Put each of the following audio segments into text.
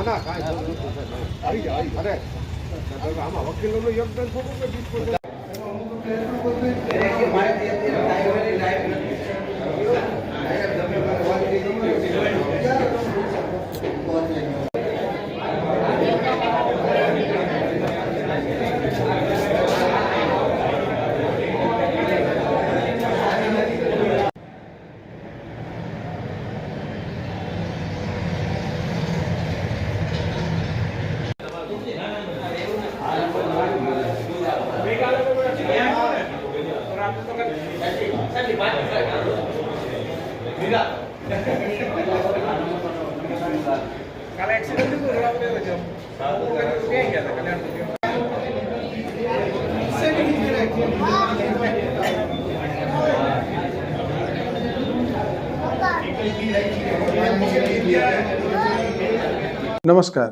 ના કાંઈ અરે આમાં વકીલોનું યોગદાન થોડું કાલે એક્સિડન્ટ થયું રોડ પર જ ક્યાં ગયા હતા કલ્યાણ નમસ્કાર.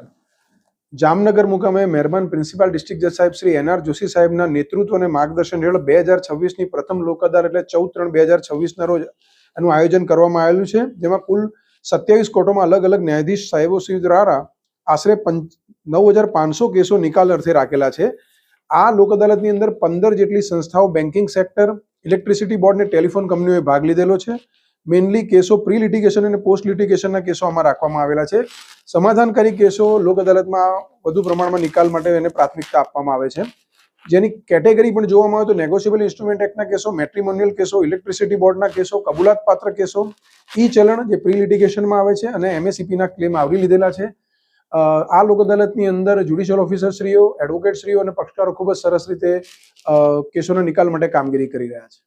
જામનગર મુકામે મહેરબાન પ્રિન્સિપાલ ડિસ્ટ્રિક્ટ જજ સાહેબ શ્રી એનઆર જોશી સાહેબના નેતૃત્વ અને માર્ગદર્શન હેઠળ 2026ની પ્રથમ લોક અદાલત એટલે 14/3/2026ના રોજ એનું આયોજન કરવામાં આવેલું છે, જેમાં કુલ 27 કોર્ટોમાં અલગ અલગ ન્યાયાધીશ સાહેબો શ્રી દ્વારા આશરે 9,500 કેસો નિકાલ અર્થે રાખેલા છે. આ લોક અદાલતની અંદર 15 જેટલી સંસ્થાઓ, બેન્કિંગ સેક્ટર, ઇલેક્ટ્રિસિટી બોર્ડ અને ટેલિફોન કંપનીઓએ ભાગ લીધેલો છે. મેઇનલી કેસો પ્રી લિટિગેશન અને પોસ્ટ લિટિગેશનના કેસો આમાં રાખવામાં આવેલા છે. સમાધાનકારી કેસો લોક અદાલતમાં વધુ પ્રમાણમાં નિકાલ માટે એને પ્રાથમિકતા આપવામાં આવે છે. જેની કેટેગરી પણ જોવામાં આવે તો નેગોશિયેબલ ઇન્સ્ટ્રુમેન્ટ એક્ટના કેસો, મેટ્રિમોનિયલ કેસો, ઇલેક્ટ્રિસિટી બોર્ડના કેસો, કબૂલાત પાત્ર કેસો, ઈ ચલણ જે પ્રી લિટિગેશનમાં આવે છે અને MACPના ક્લેમ આવરી લીધેલા છે. આ લોક અદાલતની અંદર જ્યુડિશિયલ ઓફિસરશ્રીઓ, એડવોકેટશ્રીઓ અને પક્ષકારો ખૂબ જ સરસ રીતે કેસોના નિકાલ માટે કામગીરી કરી રહ્યા છે.